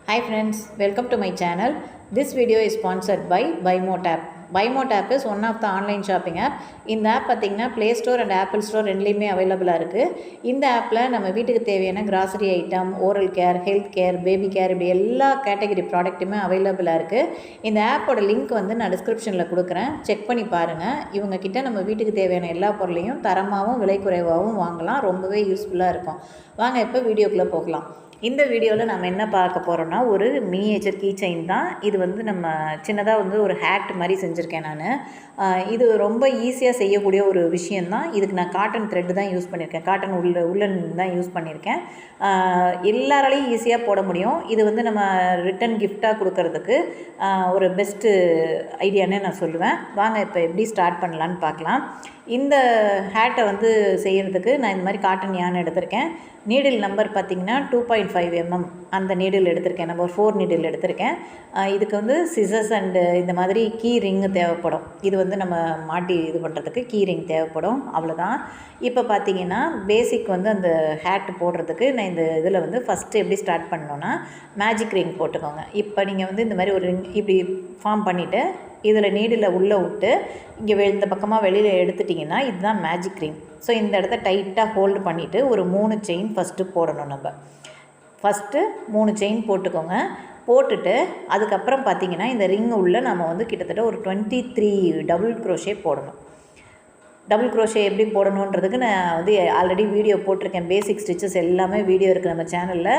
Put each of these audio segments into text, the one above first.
Hi friends, welcome to my channel. This video is sponsored by BuyMoTap. BuyMoTap is one of the online shopping app. இந்த app பார்த்திங்கன்னா play store and apple store ரெண்டுலேயுமே அவைலபிளாக இருக்குது. இந்த ஆப்பில் நம்ம வீட்டுக்கு தேவையான grocery item, oral care, health care, baby care இப்படி எல்லா கேட்டகரி ப்ராடக்ட்டுமே அவைலபிளாக இருக்குது. இந்த ஆப்போட லிங்க் வந்து நான் டிஸ்கிரிப்ஷனில் கொடுக்குறேன், செக் பண்ணி பாருங்கள். இவங்கக்கிட்ட நம்ம வீட்டுக்கு தேவையான எல்லா பொருளையும் தரமாகவும் விலை குறைவாகவும் வாங்கலாம். ரொம்பவே யூஸ்ஃபுல்லாக இருக்கும். வாங்க இப்போ வீடியோக்குள்ளே போகலாம். இந்த வீடியோவில் நம்ம என்ன பார்க்க போகிறோன்னா, ஒரு மினியேச்சர் கீ செயின் தான். இது வந்து நம்ம சின்னதாக வந்து ஒரு ஹேட் மாதிரி செஞ்சுருக்கேன் நான். இது ரொம்ப ஈஸியாக செய்யக்கூடிய ஒரு விஷயந்தான். இதுக்கு நான் காட்டன் த்ரெட்டு தான் யூஸ் பண்ணியிருக்கேன், காட்டன் உள்ளன் தான் யூஸ் பண்ணியிருக்கேன். எல்லாராலையும் ஈஸியாக போட முடியும். இது வந்து நம்ம ரிட்டன் கிஃப்டாக கொடுக்கறதுக்கு ஒரு பெஸ்ட்டு ஐடியானே நான் சொல்லுவேன். வாங்க இப்போ எப்படி ஸ்டார்ட் பண்ணலான்னு பார்க்கலாம். இந்த ஹேட்டை வந்து செய்கிறதுக்கு நான் இந்த மாதிரி காட்டன் யான் எடுத்திருக்கேன். நீடில் நம்பர் பார்த்திங்கன்னா 2.5 mm அந்த நீடில் எடுத்திருக்கேன். நம்பர் 4 நீடில் எடுத்திருக்கேன். இதுக்கு வந்து சிசர்ஸ் அண்டு இந்த மாதிரி கீ ரிங்கு தேவைப்படும். இது வந்து நம்ம மாட்டி இது பண்ணுறதுக்கு கீ ரிங் தேவைப்படும், அவ்வளோதான். இப்போ பார்த்திங்கன்னா பேசிக் வந்து அந்த ஹேட் போடுறதுக்கு நான் இந்த இதில் வந்து ஃபஸ்ட்டு எப்படி ஸ்டார்ட் பண்ணோன்னா, மேஜிக் ரிங் போட்டுக்கோங்க. இப்போ நீங்கள் வந்து இந்த மாதிரி ஒரு ரிங் இப்படி ஃபார்ம் பண்ணிவிட்டு இதில் நீடில் உள்ளே விட்டு இங்கே இந்த பக்கமாக வெளியில் எடுத்துட்டிங்கன்னா இதுதான் மேஜிக் ரிங். ஸோ இந்த இடத்த டைட்டாக ஹோல்டு பண்ணிவிட்டு ஒரு 3 செயின் ஃபஸ்ட்டு போடணும். நம்ம ஃபஸ்ட்டு 3 செயின் போட்டுக்கோங்க. போட்டுட்டு அதுக்கப்புறம் பார்த்திங்கன்னா இந்த ரிங் உள்ளே நம்ம வந்து கிட்டத்தட்ட ஒரு 23 டபுள் க்ரோஷே போடணும். டபுள் க்ரோஷே எப்படி போடணுன்றதுக்கு நான் வந்து ஆல்ரெடி வீடியோ போட்டிருக்கேன். பேசிக் ஸ்டிச்சஸ் எல்லாமே வீடியோ இருக்குது நம்ம சேனலில்.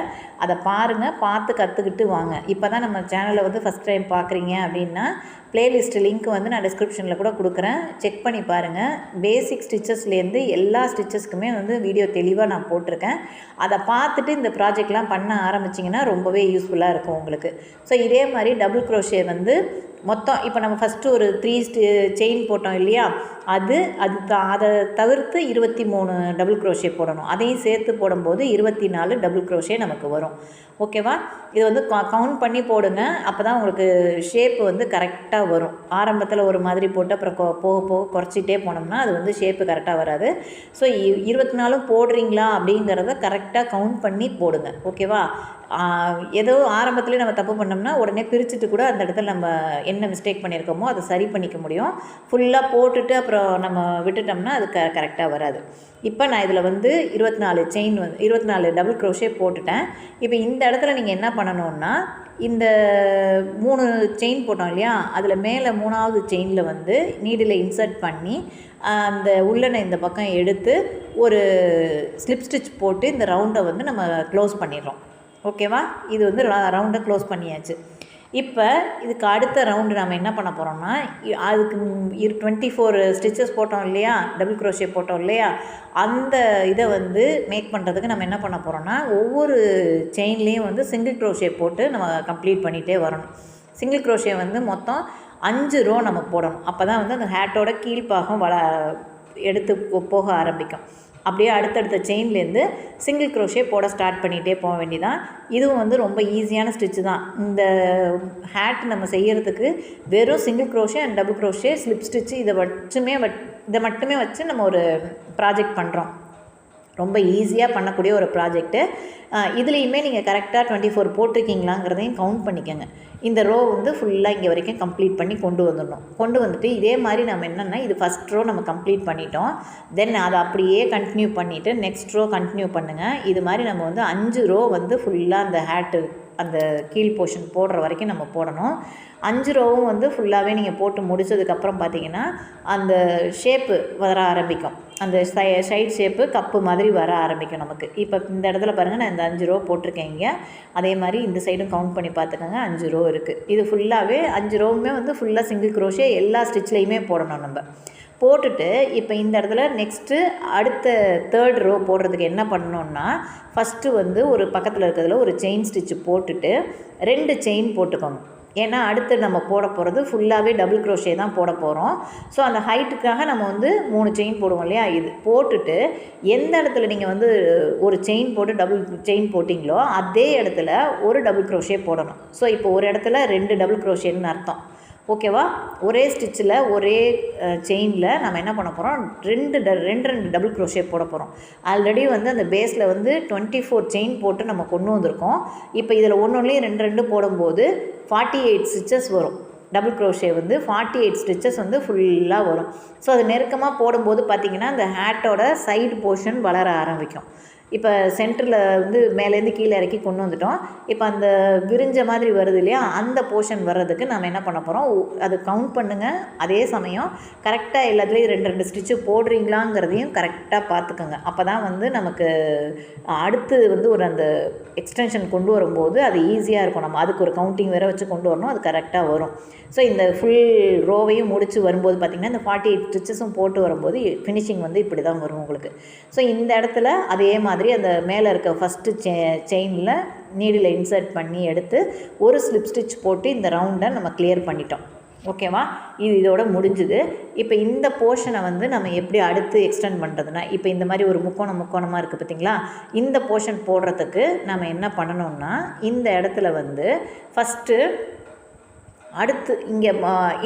அதை பாருங்கள், பார்த்து கற்றுக்கிட்டு வாங்க. இப்போ தான் நம்ம சேனலில் வந்து ஃபஸ்ட் டைம் பார்க்குறீங்க அப்படின்னா ப்ளேலிஸ்ட் லிங்க் வந்து நான் டிஸ்கிரிப்ஷனில் கூட கொடுக்குறேன், செக் பண்ணி பாருங்கள். பேசிக் ஸ்டிச்சஸ்லேருந்து எல்லா ஸ்டிச்சஸ்க்குமே வந்து வீடியோ தெளிவாக நான் போட்டிருக்கேன். அதை பார்த்துட்டு இந்த ப்ராஜெக்ட்லாம் பண்ண ஆரம்பிச்சிங்கன்னா ரொம்பவே யூஸ்ஃபுல்லாக இருக்கும் உங்களுக்கு. ஸோ இதே மாதிரி டபுள் க்ரோஷே வந்து மொத்தம் இப்போ நம்ம ஃபஸ்ட்டு ஒரு 3 செயின் போட்டோம் இல்லையா, அதை தவிர்த்து 23 டபுள் க்ரோஷே போடணும். அதையும் சேர்த்து போடும்போது 24 டபுள் க்ரோஷே நமக்கு வரும். ஓகேவா? இது வந்து கவுண்ட் பண்ணி போடுங்க, அப்போ தான் உங்களுக்கு ஷேப்பு வந்து கரெக்டாக வரும். ஆரம்பத்தில் ஒரு மாதிரி போட்டு அப்புறம் போக போக குறைச்சிட்டே போனோம்னா அது வந்து ஷேப்பு கரெக்டாக வராது. ஸோ 24 போடுறீங்களா அப்படிங்கிறத கரெக்டாக கவுண்ட் பண்ணி போடுங்க. ஓகேவா? ஏதோ ஆரம்பத்துலேயே நம்ம தப்பு பண்ணோம்னா உடனே பிரிச்சுட்டு கூட அந்த இடத்துல நம்ம என்ன மிஸ்டேக் பண்ணியிருக்கோமோ அதை சரி பண்ணிக்க முடியும். ஃபுல்லாக போட்டுட்டு அப்புறம் நம்ம விட்டுட்டோம்னா அது கரெக்டாக வராது. இப்போ நான் இதில் வந்து 24 செயின் வந்து 24 டபுள் க்ரோஷே போட்டுட்டேன். இப்போ இந்த இடத்துல நீங்கள் என்ன பண்ணணுன்னா, இந்த 3 செயின் போட்டோம் இல்லையா, அதில் மேலே 3வது செயினில் வந்து நீடில் இன்சர்ட் பண்ணி அந்த உள்ளனை இந்த பக்கம் எடுத்து ஒரு ஸ்லிப் ஸ்டிச் போட்டு இந்த ரவுண்டை வந்து நம்ம க்ளோஸ் பண்ணிடுறோம். ஓகேவா? இது வந்து ரவுண்டை க்ளோஸ் பண்ணியாச்சு. இப்போ இதுக்கு அடுத்த ரவுண்டு நம்ம என்ன பண்ண போகிறோம்னா, அதுக்கு 24 ஸ்டிச்சஸ் போட்டோம் இல்லையா, டபுள் க்ரோஷே போட்டோம் இல்லையா, அந்த இதை வந்து மேக் பண்ணுறதுக்கு நம்ம என்ன பண்ண போகிறோம்னா, ஒவ்வொரு செயின்லேயும் வந்து சிங்கிள் க்ரோஷே போட்டு நம்ம கம்ப்ளீட் பண்ணிகிட்டே வரணும். சிங்கிள் க்ரோஷே வந்து மொத்தம் 5 ரோ நம்ம போடணும். அப்போ தான் வந்து அந்த ஹேட்டோட கீழ்ப்பாகம் எடுத்து போக ஆரம்பிக்கும். அப்படியே அடுத்தடுத்த செயின்லேருந்து சிங்கிள் க்ரோஷே போட ஸ்டார்ட் பண்ணிகிட்டே போக வேண்டியதான். இதுவும் வந்து ரொம்ப ஈஸியான ஸ்டிச்சு தான். இந்த ஹேட் நம்ம செய்கிறதுக்கு வெறும் single crochet and double crochet, slip stitch இதை மட்டுமே வச்சு நம்ம ஒரு ப்ராஜெக்ட் பண்ணுறோம். ரொம்ப ஈஸியாக பண்ணக்கூடிய ஒரு ப்ராஜெக்ட்டு. இதுலேயுமே நீங்கள் கரெக்டாக 24 போட்டிருக்கீங்களாங்கிறதையும் கவுண்ட் பண்ணிக்கோங்க. இந்த ரோ வந்து ஃபுல்லாக இங்கே வரைக்கும் கம்ப்ளீட் பண்ணி கொண்டு வந்துடணும். கொண்டு வந்துட்டு இதே மாதிரி நம்ம என்னென்னா, இது ஃபஸ்ட் ரோ நம்ம கம்ப்ளீட் பண்ணிட்டோம். தென் அதை அப்படியே கண்டினியூ பண்ணிவிட்டு நெக்ஸ்ட் ரோ கண்டினியூ பண்ணுங்கள். இது மாதிரி நம்ம வந்து 5 ரோ வந்து ஃபுல்லாக அந்த ஹேட்டு அந்த கீழ் போர்ஷன் போடுற வரைக்கும் நம்ம போடணும். 5 ரோவும் வந்து ஃபுல்லாகவே நீங்கள் போட்டு முடித்ததுக்கப்புறம் பார்த்திங்கன்னா அந்த ஷேப்பு வர ஆரம்பிக்கும். அந்த சைட் ஷேப்பு கப்பு மாதிரி வர ஆரம்பிக்கும் நமக்கு. இப்போ இந்த இடத்துல பாருங்கள், நான் இந்த 5 ரோ போட்டிருக்கேன் இங்கே. அதே மாதிரி இந்த சைடும் கவுண்ட் பண்ணி பார்த்துக்கோங்க, 5 ரோ இருக்குது. இது ஃபுல்லாகவே 5 ரோவுமே வந்து ஃபுல்லாக சிங்கிள் க்ரோஷே எல்லா ஸ்டிச்லேயுமே போடணும். நம்ம போட்டுட்டு இப்போ இந்த இடத்துல நெக்ஸ்ட்டு அடுத்த 3rd ரோ போடுறதுக்கு என்ன பண்ணணுன்னா, ஃபஸ்ட்டு வந்து ஒரு பக்கத்தில் இருக்கிறதுல ஒரு செயின் ஸ்டிச்சு போட்டுட்டு 2 செயின் போட்டுக்கோங்க. ஏன்னா அடுத்து நம்ம போட போகிறது ஃபுல்லாகவே டபுள் க்ரோஷே தான் போட போகிறோம். ஸோ அந்த ஹைட்டுக்காக நம்ம வந்து 3 செயின் போடுவோம் இல்லையா, இது போட்டுட்டு எந்த இடத்துல நீங்கள் வந்து ஒரு செயின் போட்டு டபுள் செயின் போட்டிங்களோ அதே இடத்துல ஒரு டபுள் க்ரோஷே போடணும். ஸோ இப்போ ஒரு இடத்துல 2 டபுள் க்ரோஷேன்னு அர்த்தம். ஓகேவா? ஒரே ஸ்டிச்சில் ஒரே செயினில் நம்ம என்ன பண்ண போகிறோம், ரெண்டு டபுள் க்ரோஷே போட போகிறோம். ஆல்ரெடி வந்து அந்த பேஸில் வந்து 24 செயின் போட்டு நம்ம கொண்டு வந்திருக்கோம். இப்போ இதில் ஒன்றுலேயும் ரெண்டு போடும்போது 48 ஸ்டிச்சஸ் வரும். டபுள் க்ரோஷே வந்து 48 ஸ்டிச்சஸ் வந்து ஃபுல்லாக வரும். ஸோ அது நெருக்கமாக போடும்போது பார்த்திங்கன்னா அந்த ஹேட்டோட சைடு போர்ஷன் வளர ஆரம்பிக்கும். இப்போ சென்டரில் வந்து மேலேருந்து கீழே இறக்கி கொண்டு வந்துட்டோம். இப்போ அந்த விரிஞ்ச மாதிரி வருது இல்லையா, அந்த போர்ஷன் வர்றதுக்கு நம்ம என்ன பண்ண போகிறோம், அது கவுண்ட் பண்ணுங்கள். அதே சமயம் கரெக்டாக எல்லாத்துலேயும் ரெண்டு ஸ்டிச்சு போடுறீங்களாங்கிறதையும் கரெக்டாக பார்த்துக்கோங்க. அப்போ தான் வந்து நமக்கு அடுத்து வந்து ஒரு அந்த எக்ஸ்டென்ஷன் கொண்டு வரும்போது அது ஈஸியாக இருக்கும். நம்ம அதுக்கு ஒரு கவுண்டிங் வேறு வச்சு கொண்டு வரணும், அது கரெக்டாக வரும். ஸோ இந்த ஃபுல் ரோவையும் முடித்து வரும்போது பார்த்திங்கன்னா இந்த 48 ஸ்டிச்சஸும் போட்டு வரும்போது ஃபினிஷிங் வந்து இப்படி தான் வரும் உங்களுக்கு. ஸோ இந்த இடத்துல அதே மாதிரி அந்த மேலே இருக்க ஃபஸ்ட்டு செயினில் நீடில் இன்சர்ட் பண்ணி எடுத்து ஒரு ஸ்லிப் ஸ்டிச் போட்டு இந்த ரவுண்டை நம்ம கிளியர் பண்ணிட்டோம். ஓகேவா? இதோட முடிஞ்சுது. இப்போ இந்த போர்ஷனை வந்து நம்ம எப்படி அடுத்து எக்ஸ்டெண்ட் பண்ணுறதுனா, இப்போ இந்த மாதிரி ஒரு முக்கோணமாக இருக்குது பார்த்திங்களா, இந்த போர்ஷன் போடுறதுக்கு நம்ம என்ன பண்ணணும்னா, இந்த இடத்துல வந்து ஃபஸ்ட்டு அடுத்து இங்கே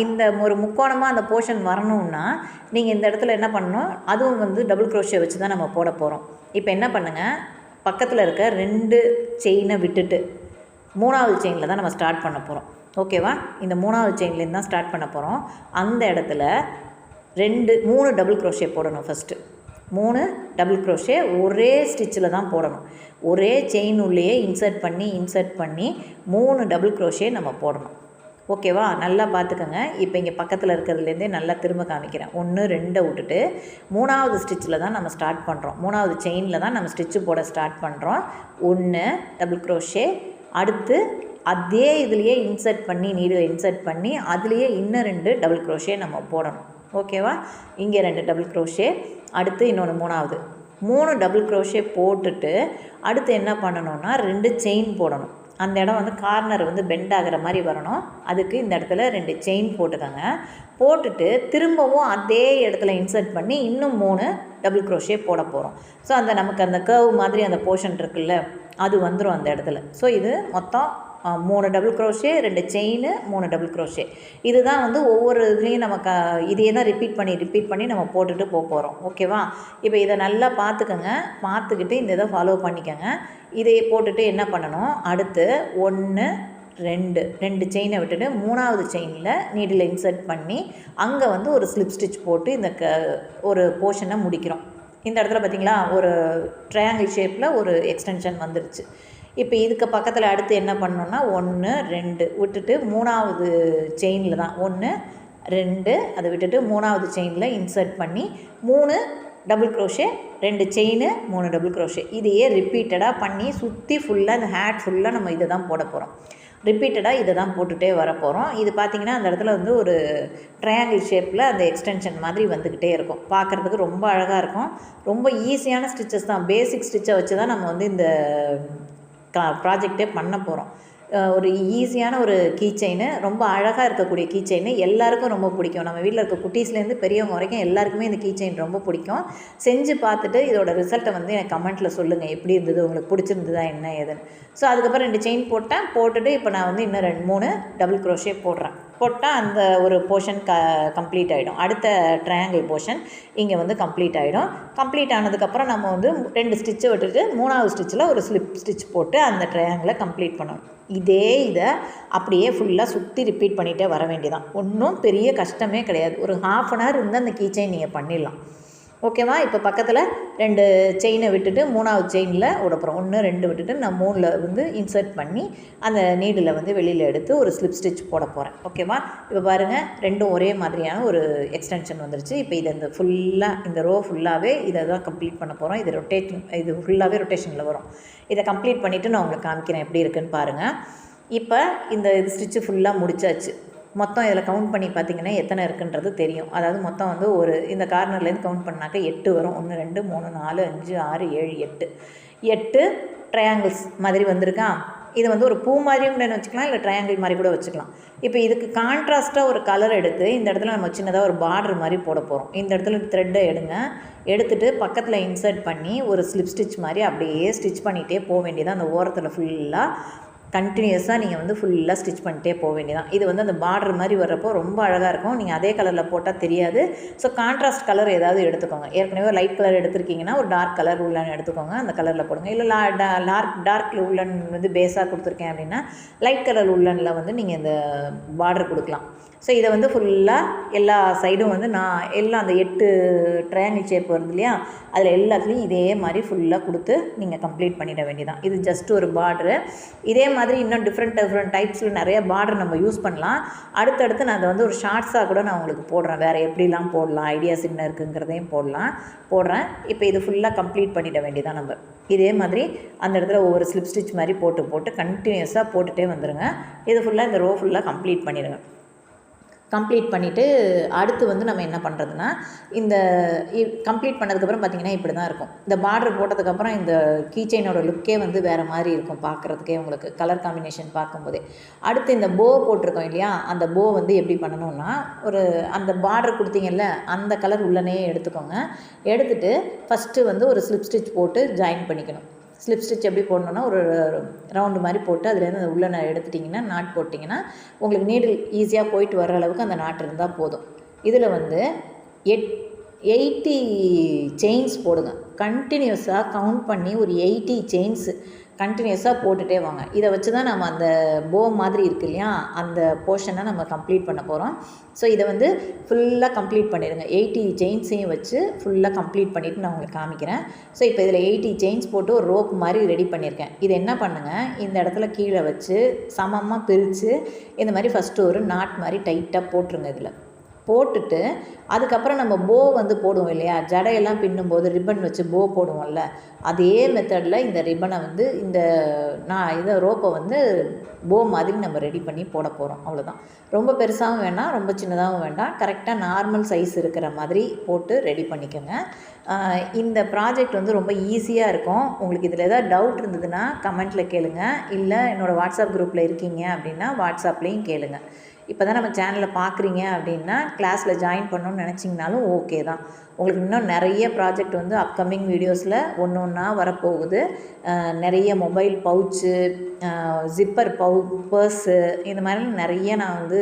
இந்த ஒரு முக்கோணமாக அந்த போர்ஷன் வரணும்னா நீங்கள் இந்த இடத்துல என்ன பண்ணணும், அதுவும் வந்து டபுள் க்ரோஷே வச்சு தான் நம்ம போட போகிறோம். இப்போ என்ன பண்ணுங்கள், பக்கத்தில் இருக்க 2 செயினை விட்டுட்டு 3வது செயினில் தான் நம்ம ஸ்டார்ட் பண்ண போகிறோம். ஓகேவா? இந்த 3வது செயின்லேருந்து தான் ஸ்டார்ட் பண்ண போகிறோம். அந்த இடத்துல 3 டபுள் க்ரோஷே போடணும். ஃபஸ்ட்டு 3 டபுள் க்ரோஷே ஒரே ஸ்டிச்சில் தான் போடணும். ஒரே செயின் உள்ளேயே இன்சர்ட் பண்ணி 3 டபுள் க்ரோஷே நம்ம போடணும். ஓகேவா? நல்லா பார்த்துக்கோங்க. இப்போ இங்கே பக்கத்தில் இருக்கிறதுலேருந்தே நல்லா திரும்ப காமிக்கிறேன். 1 2 விட்டுட்டு 3வது ஸ்டிச்சில் தான் நம்ம ஸ்டார்ட் பண்ணுறோம். 3வது செயினில் தான் நம்ம ஸ்டிச்சு போட ஸ்டார்ட் பண்ணுறோம். 1 டபுள் க்ரோஷே, அடுத்து அதே இதுலேயே நீடில் இன்சர்ட் பண்ணி அதுலேயே இன்னும் 2 டபுள் க்ரோஷே நம்ம போடணும். ஓகேவா? இங்கே 2 டபுள் க்ரோஷே, அடுத்து இன்னொன்று 3 டபுள் க்ரோஷே போட்டுட்டு அடுத்து என்ன பண்ணணும்னா 2 செயின் போடணும். அந்த இடம் வந்து கார்னர் வந்து பெண்ட் ஆகிற மாதிரி வரணும். அதுக்கு இந்த இடத்துல 2 செயின் போட்டுக்கோங்க. போட்டுட்டு திரும்பவும் அதே இடத்துல இன்சர்ட் பண்ணி இன்னும் 3 டபுள் க்ரோஷே போட போகிறோம். ஸோ அந்த நமக்கு அந்த கர்வ் மாதிரி அந்த போர்ஷன் இருக்குல்ல, அது வந்துடும் அந்த இடத்துல. ஸோ இது மொத்தம் 3 double crochet, 2 chain, 3 double crochet. இதுதான் வந்து ஒவ்வொரு இதுலேயும் நமக்கு இதையே தான் ரிப்பீட் பண்ணி நம்ம போட்டுட்டு போகிறோம். ஓகேவா? இப்போ இதை நல்லா பார்த்துக்கிட்டு இந்த இதை ஃபாலோ பண்ணிக்கோங்க. இதை போட்டுட்டு என்ன பண்ணணும், அடுத்து 1 2 செயினை விட்டுட்டு 3வது செயினில் நீடில் இன்சர்ட் பண்ணி அங்கே வந்து ஒரு ஸ்லிப் ஸ்டிச் போட்டு இந்த ஒரு போர்ஷனை முடிக்கிறோம். இந்த இடத்துல பார்த்திங்களா ஒரு ட்ரையாங்கிள் ஷேப்பில் ஒரு எக்ஸ்டென்ஷன் வந்துடுச்சு. இப்போ இதுக்கு பக்கத்தில் அடுத்து என்ன பண்ணணும்னா 1 2 விட்டுட்டு 3வது செயினில் தான் 1 2 அதை விட்டுட்டு 3வது செயினில் இன்சர்ட் பண்ணி 3 double crochet, 2 chain, 3 double crochet. இதையே ரிப்பீட்டடாக பண்ணி சுற்றி ஃபுல்லாக இந்த ஹேட் ஃபுல்லாக நம்ம இதை தான் போட போகிறோம். ரிப்பீட்டடாக இதை தான் போட்டுகிட்டே வர போகிறோம். இது பார்த்திங்கன்னா அந்த இடத்துல வந்து ஒரு ட்ரையாங்கிள் ஷேப்பில் அந்த எக்ஸ்டென்ஷன் மாதிரி வந்துக்கிட்டே இருக்கும். பார்க்குறதுக்கு ரொம்ப அழகாக இருக்கும். ரொம்ப ஈஸியான ஸ்டிச்சஸ் தான். பேசிக் ஸ்டிச்சை வச்சு தான் நம்ம வந்து இந்த ப்ராஜெக்டே பண்ண போகிறோம். ஒரு ஈஸியான ஒரு கீ செயின், ரொம்ப அழகாக இருக்கக்கூடிய கீ செயின், எல்லாருக்கும் ரொம்ப பிடிக்கும். நம்ம வீட்டில் இருக்க குட்டீஸ்லேருந்து பெரியவங்க வரைக்கும் எல்லாருக்குமே இந்த கீ செயின் ரொம்ப பிடிக்கும். செஞ்சு பார்த்துட்டு இதோட ரிசல்ட்டை வந்து எனக்கு கமெண்ட்டில் சொல்லுங்கள், எப்படி இருந்தது, உங்களுக்கு பிடிச்சிருந்ததா என்ன ஏதுன்னு. ஸோ அதுக்கப்புறம் 2 செயின் போட்டுட்டு இப்போ நான் வந்து இன்னும் 3 டபுள் க்ரோஷே போட்டால் அந்த ஒரு போர்ஷன் கம்ப்ளீட் ஆகிடும். அடுத்த ட்ரையாங்கிள் போர்ஷன் இங்கே வந்து கம்ப்ளீட் ஆகிடும். கம்ப்ளீட் ஆனதுக்கப்புறம் நம்ம வந்து 2 ஸ்டிச்சை விட்டுட்டு 3வது ஸ்டிச்சில் ஒரு ஸ்லிப் ஸ்டிச் போட்டு அந்த ட்ரையாங்கிளை கம்ப்ளீட் பண்ணணும். இதை அப்படியே ஃபுல்லாக சுற்றி ரிப்பீட் பண்ணிகிட்டே வர வேண்டியதான். ஒன்றும் பெரிய கஷ்டமே கிடையாது. ஒரு 1/2 hour இருந்தால் அந்த கீ செயின் நீங்கள் பண்ணிடலாம். ஓகேவா? இப்போ பக்கத்தில் 2 செயினை விட்டுட்டு 3வது செயினில் விட போகிறோம். 1 2 விட்டுட்டு நான் 3ல் வந்து இன்சர்ட் பண்ணி அந்த நீடில் வந்து வெளியில் எடுத்து ஒரு ஸ்லிப் ஸ்டிச் போட போகிறேன். ஓகேவா? இப்போ பாருங்கள், ரெண்டும் ஒரே மாதிரியான ஒரு எக்ஸ்டென்ஷன் வந்துருச்சு. இப்போ இதை இந்த ரோ ஃபுல்லாகவே இதை தான் கம்ப்ளீட் பண்ண போகிறோம். இது ஃபுல்லாகவே ரொட்டேஷனில் வரும். இதை கம்ப்ளீட் பண்ணிவிட்டு நான் உங்களுக்கு காமிக்கிறேன் எப்படி இருக்குன்னு பாருங்கள். இப்போ இந்த ஸ்டிச்சு ஃபுல்லாக முடிச்சாச்சு. மொத்தம் இதில் கவுண்ட் பண்ணி பார்த்திங்கன்னா எத்தனை இருக்குன்றது தெரியும். அதாவது மொத்தம் வந்து ஒரு இந்த கார்னர்லேருந்து கவுண்ட் பண்ணாக்க 8 வரும். 1 2 3 4 5 6 7 8 ட்ரையாங்கிள்ஸ் மாதிரி வந்திருக்கா. இது வந்து ஒரு பூ மாதிரியும் கூட வச்சுக்கலாம், இல்லை ட்ரையாங்கிள் மாதிரி கூட வச்சுக்கலாம். இப்போ இதுக்கு கான்ட்ராஸ்ட்டாக ஒரு கலர் எடுத்து இந்த இடத்துல நம்ம சின்னதாக ஒரு பார்டர் மாதிரி போட போகிறோம். இந்த இடத்துல த்ரெட்டை எடுத்துட்டு பக்கத்தில் இன்சர்ட் பண்ணி ஒரு ஸ்லிப் ஸ்டிச் மாதிரி அப்படியே ஸ்டிச் பண்ணிகிட்டே போக வேண்டியது. அந்த ஓரத்தில் ஃபுல்லாக கண்டினியூஸாக நீங்கள் வந்து ஃபுல்லாக ஸ்டிச் பண்ணிட்டே போக வேண்டியதான். இது வந்து அந்த பார்டர் மாதிரி வர்றப்போ ரொம்ப அழகாக இருக்கும். நீங்கள் அதே கலரில் போட்டால் தெரியாது. ஸோ கான்ட்ராஸ்ட் கலர் ஏதாவது எடுத்துக்கோங்க. ஏற்கனவே லைட் கலர் எடுத்துருக்கீங்கன்னா ஒரு டார்க் கலர் உள்ளன் எடுத்துக்கோங்க, அந்த கலரில் போடுங்க. இல்லை டார்க் உள்ளன் வந்து பேஸாக கொடுத்துருக்கேன் அப்படின்னா லைட் கலர் உள்ளனில் வந்து நீங்கள் இந்த பார்டர் கொடுக்கலாம். ஸோ இதை வந்து ஃபுல்லாக எல்லா சைடும் வந்து நான் எல்லாம் அந்த 8 ட்ரையாங்கிள் ஷேப் வருது இல்லையா, அதில் எல்லாத்துலேயும் இதே மாதிரி ஃபுல்லாக கொடுத்து நீங்கள் கம்ப்ளீட் பண்ணிட வேண்டியதான். இது ஜஸ்ட் ஒரு பார்டரு. இதே மாதிரி இன்னும் டிஃப்ரெண்ட் டைப்ஸில் நிறைய பார்டர் நம்ம யூஸ் பண்ணலாம். அடுத்தடுத்து நான் அதை வந்து ஒரு ஷார்ட்ஸாக கூட நான் உங்களுக்கு போடுறேன். வேறு எப்படிலாம் போடலாம், ஐடியாஸ் என்ன இருக்குங்கிறதையும் போடுறேன். இப்போ இது ஃபுல்லாக கம்ப்ளீட் பண்ணிட வேண்டியதான் நம்ம. இதே மாதிரி அந்த இடத்துல ஒவ்வொரு ஸ்லிப் ஸ்டிச் மாதிரி போட்டு கண்டினியூஸாக போட்டுகிட்டே வந்துடுங்க. இது ஃபுல்லாக இந்த ரோ ஃபுல்லாக கம்ப்ளீட் பண்ணிடுங்க. கம்ப்ளீட் பண்ணிவிட்டு அடுத்து வந்து நம்ம என்ன பண்ணுறதுன்னா, இந்த கம்ப்ளீட் பண்ணதுக்கப்புறம் பார்த்திங்கன்னா இப்படி தான் இருக்கும். இந்த பார்டர் போட்டதுக்கப்புறம் இந்த கீ செயினோட லுக்கே வந்து வேறு மாதிரி இருக்கும் பார்க்குறதுக்கே, உங்களுக்கு கலர் காம்பினேஷன் பார்க்கும்போதே. அடுத்து இந்த போ போட்டிருக்கோம் இல்லையா, அந்த போ வந்து எப்படி பண்ணணும்னா, அந்த பார்டர் கொடுத்தீங்கல்ல அந்த கலர் உள்ளனே எடுத்துக்கோங்க. எடுத்துகிட்டு ஃபஸ்ட்டு வந்து ஒரு ஸ்லிப் ஸ்டிச் போட்டு ஜாயின் பண்ணிக்கணும். ஸ்லிப் ஸ்டிச் எப்படி போடணுன்னா, ஒரு ரவுண்டு மாதிரி போட்டு அதுலேருந்து அந்த உள்ளே எடுத்துட்டிங்கன்னா நாட் போட்டிங்கன்னா உங்களுக்கு நீடில் ஈஸியாக போயிட்டு வர அளவுக்கு அந்த நாட் இருந்தால் போதும். இதில் வந்து 80 செயின்ஸ் போடுங்க. கண்டினியூஸாக கவுண்ட் பண்ணி ஒரு 80 செயின்ஸு கண்டினியூஸாக போட்டுகிட்டே வாங்க. இதை வச்சு தான் நம்ம அந்த போ மாதிரி இருக்கு இல்லையா, அந்த போர்ஷனை நம்ம கம்ப்ளீட் பண்ண போகிறோம். ஸோ இதை வந்து ஃபுல்லாக கம்ப்ளீட் பண்ணிடுங்க. 80 செயின்ஸையும் வச்சு ஃபுல்லாக கம்ப்ளீட் பண்ணிவிட்டு நான் உங்களுக்கு காமிக்கிறேன். ஸோ இப்போ இதில் 80 செயின்ஸ் போட்டு ஒரு ரோப் மாதிரி ரெடி பண்ணியிருக்கேன். இதை என்ன பண்ணுங்கள், இந்த இடத்துல கீழே வச்சு சமமாக பிரித்து இந்த மாதிரி ஃபஸ்ட்டு ஒரு நாட் மாதிரி டைட்டாக போட்டுருங்க. இதில் போட்டுட்டு அதுக்கப்புறம் நம்ம போ வந்து போடுவோம் இல்லையா, ஜடையெல்லாம் பின்னும்போது ரிப்பன் வச்சு போ போடுவோம்ல, அதே மெத்தடில் இந்த ரிப்பனை வந்து இந்த ரோப்பை வந்து போ மாதிரி நம்ம ரெடி பண்ணி போட போகிறோம். அவ்வளோதான். ரொம்ப பெருசாகவும் வேண்டாம், ரொம்ப சின்னதாகவும் வேண்டாம். கரெக்டாக நார்மல் சைஸ் இருக்கிற மாதிரி போட்டு ரெடி பண்ணிக்கோங்க. இந்த ப்ராஜெக்ட் வந்து ரொம்ப ஈஸியாக இருக்கும். உங்களுக்கு இதில் ஏதாவது டவுட் இருந்ததுன்னா கமெண்ட்டில் கேளுங்க. இல்லை என்னோடய வாட்ஸ்அப் குரூப்பில் இருக்கீங்க அப்படின்னா வாட்ஸ்அப்லேயும் கேளுங்க. இப்போ தான் நம்ம சேனலில் பார்க்குறீங்க அப்படின்னா கிளாஸில் ஜாயின் பண்ணணும்னு நினச்சிங்கனாலும் ஓகே தான். உங்களுக்கு இன்னும் நிறைய ப்ராஜெக்ட் வந்து அப்கமிங் வீடியோஸில் ஒன்றா வரப்போகுது. நிறைய மொபைல் பவுச்சு, ஜிப்பர் பர்ஸு, இந்த மாதிரி நிறைய நான் வந்து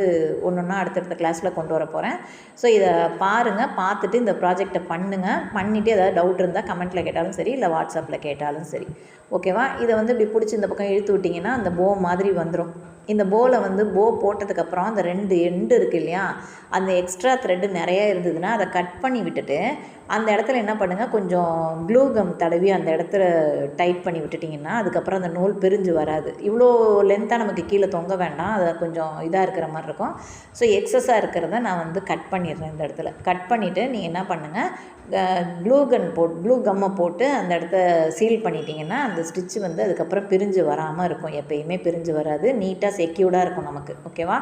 ஒன்றா அடுத்தடுத்த கிளாஸில் கொண்டு வர போகிறேன். ஸோ இதை பாருங்கள், பார்த்துட்டு இந்த ப்ராஜெக்டை பண்ணிவிட்டு ஏதாவது டவுட் இருந்தால் கமெண்ட்டில் கேட்டாலும் சரி, இல்லை வாட்ஸ்அப்பில் கேட்டாலும் சரி. ஓகேவா? இதை வந்து இப்படி பிடிச்சி இந்த பக்கம் இழுத்து விட்டிங்கன்னா அந்த போ மாதிரி வந்துடும். இந்த போவில் வந்து போ போட்டதுக்கப்புறம் அந்த 2 எண்டு இருக்குது இல்லையா, அந்த எக்ஸ்ட்ரா த்ரெட்டு நிறையா இருந்ததுன்னா அதை கட் பண்ணி விட்டுட்டு அந்த இடத்துல என்ன பண்ணுங்கள், கொஞ்சம் க்ளூ கம் தடவி அந்த இடத்துல டைட் பண்ணி விட்டுட்டிங்கன்னா அதுக்கப்புறம் அந்த நூல் பிரிஞ்சு வராது. இவ்வளோ லென்த்தாக நமக்கு கீழே தொங்க வேண்டாம், அது கொஞ்சம் இதாக இருக்கிற மாதிரி இருக்கும். ஸோ எக்ஸஸாக இருக்கிறத நான் வந்து கட் பண்ணிடுறேன். இந்த இடத்துல கட் பண்ணிவிட்டு நீங்கள் என்ன பண்ணுங்கள், க்ளூ கம்மை போட்டு அந்த இடத்த சீல் பண்ணிட்டீங்கன்னா அந்த ஸ்டிச்சு வந்து அதுக்கப்புறம் பிரிஞ்சு வராமல் இருக்கும். எப்பயுமே பிரிஞ்சு வராது, நீட்டாக செக்யூர்டாக இருக்கும் நமக்கு. ஓகேவா?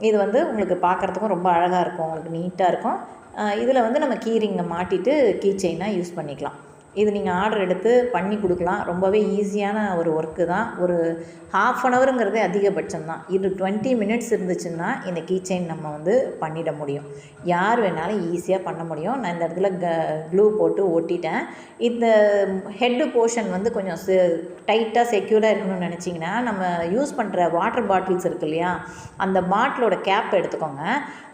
இது வந்து உங்களுக்கு பார்க்குறதுக்கும் ரொம்ப அழகாக இருக்கும், உங்களுக்கு நீட்டாக இருக்கும். இதில் வந்து நம்ம கீரிங்கை மாட்டிட்டு கீ செயினாக யூஸ் பண்ணிக்கலாம். இது நீங்கள் ஆர்டர் எடுத்து பண்ணி கொடுக்கலாம். ரொம்பவே ஈஸியான ஒரு ஒர்க்கு தான். ஒரு 1/2 அன் ஹவருங்கிறதே அதிகபட்சம் தான். இது 20 மினிட்ஸ் இருந்துச்சுன்னா இந்த கீ செயின் நம்ம வந்து பண்ணிட முடியும். யார் வேணாலும் ஈஸியாக பண்ண முடியும். நான் இந்த இடத்துல க்ளூ போட்டு ஒட்டிட்டேன். இந்த ஹெட்டு போர்ஷன் வந்து கொஞ்சம் டைட்டாக செக்யூர்டாக இருக்கணும்னு நினச்சிங்கன்னா நம்ம யூஸ் பண்ணுற வாட்டர் பாட்டில்ஸ் இருக்கு இல்லையா, அந்த பாட்டிலோட கேப் எடுத்துக்கோங்க.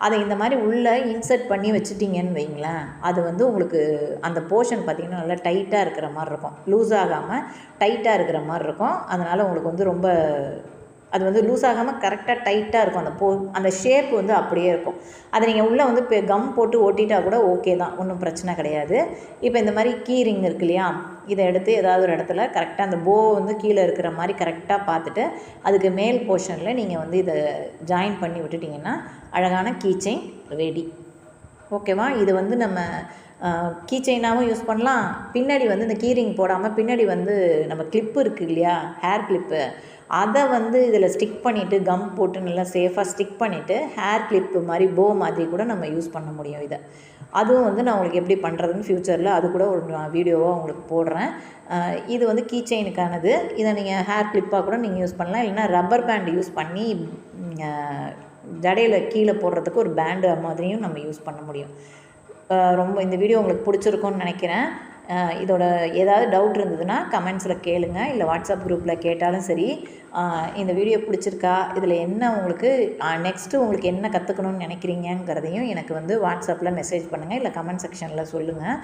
அதை இந்த மாதிரி உள்ளே இன்சர்ட் பண்ணி வச்சுட்டிங்கன்னு வைங்களேன், அது வந்து உங்களுக்கு அந்த போர்ஷன் பார்த்திங்கன்னா நல்லா டைட்டாக இருக்கிற மாதிரி இருக்கும். லூஸ் ஆகாமல் டைட்டாக இருக்கிற மாதிரி இருக்கும். அதனால் உங்களுக்கு வந்து ரொம்ப அது வந்து லூஸ் ஆகாமல் கரெக்டாக டைட்டாக இருக்கும். அந்த ஷேப் வந்து அப்படியே இருக்கும். அதை நீங்கள் உள்ளே வந்து கம் போட்டு ஒட்டிட்டா கூட ஓகே தான், ஒன்றும் பிரச்சனை கிடையாது. இப்போ இந்த மாதிரி கீ ரிங் இருக்கு இல்லையா, இதை எடுத்து ஏதாவது ஒரு இடத்துல கரெக்டாக அந்த போ வந்து கீழே இருக்கிற மாதிரி கரெக்டாக பார்த்துட்டு அதுக்கு மேல் போர்ஷனில் நீங்கள் வந்து இதை ஜாயின் பண்ணி விட்டுட்டிங்கன்னா அழகான கீ செயின் ரெடி. ஓகேவா? இது வந்து நம்ம கீ செயினாகவும் யூஸ் பண்ணலாம். பின்னாடி வந்து இந்த கீரிங் போடாமல் பின்னாடி வந்து நம்ம கிளிப்பு இருக்குது இல்லையா, ஹேர் கிளிப்பு, அதை வந்து இதில் ஸ்டிக் பண்ணிவிட்டு கம் போட்டு நல்லா சேஃபாக ஸ்டிக் பண்ணிவிட்டு ஹேர் கிளிப்பு மாதிரி போ மாதிரி கூட நம்ம யூஸ் பண்ண முடியும். இதை அதுவும் வந்து நான் உங்களுக்கு எப்படி பண்ணுறதுன்னு ஃப்யூச்சரில் அது கூட ஒரு வீடியோவாக உங்களுக்கு போடுறேன். இது வந்து கீ செயினுக்கானது. இதை நீங்கள் ஹேர் கிளிப்பாக கூட நீங்கள் யூஸ் பண்ணலாம். இல்லைனா ரப்பர் பேண்ட் யூஸ் பண்ணி ஜடையில் கீழே போடுறதுக்கு ஒரு பேண்டு மாதிரியும் நம்ம யூஸ் பண்ண முடியும். ரொம்ப இந்த வீடியோ உங்களுக்கு பிடிச்சிருக்கும்னு நினைக்கிறேன். இதோட ஏதாவது டவுட் இருந்ததுன்னா கமெண்ட்ஸில் கேளுங்க, இல்லை வாட்ஸ்அப் குரூப்பில் கேட்டாலும் சரி. இந்த வீடியோ பிடிச்சிருக்கா, இதில் என்ன உங்களுக்கு நெக்ஸ்ட்டு உங்களுக்கு என்ன கற்றுக்கணும்னு நினைக்கிறீங்கிறதையும் எனக்கு வந்து வாட்ஸ்அப்பில் மெசேஜ் பண்ணுங்கள், இல்லை கமெண்ட் செக்ஷனில் சொல்லுங்கள்.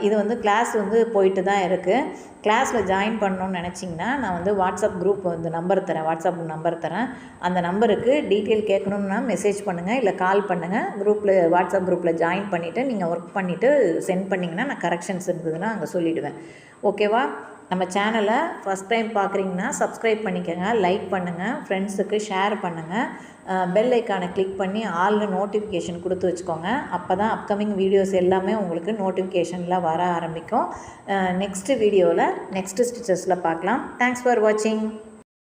இது வந்து கிளாஸ் வந்து போயிட்டு தான் இருக்குது. கிளாஸில் ஜாயின் பண்ணணும்னு நினச்சிங்கன்னா நான் வந்து வாட்ஸ்அப் குரூப் வந்து வாட்ஸ்அப் நம்பர் தரேன். அந்த நம்பருக்கு டீட்டெயில் கேட்கணுன்னா மெசேஜ் பண்ணுங்கள், இல்லை கால் பண்ணுங்கள். வாட்ஸ்அப் குரூப்பில் ஜாயின் பண்ணிவிட்டு நீங்கள் ஒர்க் பண்ணிவிட்டு சென்ட் பண்ணிங்கன்னா நான் கரெக்ஷன்ஸ் இருந்ததுன்னா அங்கே சொல்லிவிடுவேன். ஓகேவா? நம்ம சேனலை ஃபஸ்ட் டைம் பார்க்குறீங்கன்னா சப்ஸ்கிரைப் பண்ணிக்கோங்க, லைக் பண்ணுங்கள், ஃப்ரெண்ட்ஸுக்கு ஷேர் பண்ணுங்கள், பெல் ஐக்கானை கிளிக் பண்ணி ஆல்னு நோட்டிஃபிகேஷன் கொடுத்து வச்சுக்கோங்க. அப்போ தான் அப்கமிங் வீடியோஸ் எல்லாமே உங்களுக்கு நோட்டிஃபிகேஷனில் வர ஆரம்பிக்கும். நெக்ஸ்ட்டு வீடியோவில் நெக்ஸ்ட்டு ஸ்டிச்சஸில் பார்க்கலாம். தேங்க்ஸ் ஃபார் வாட்சிங்.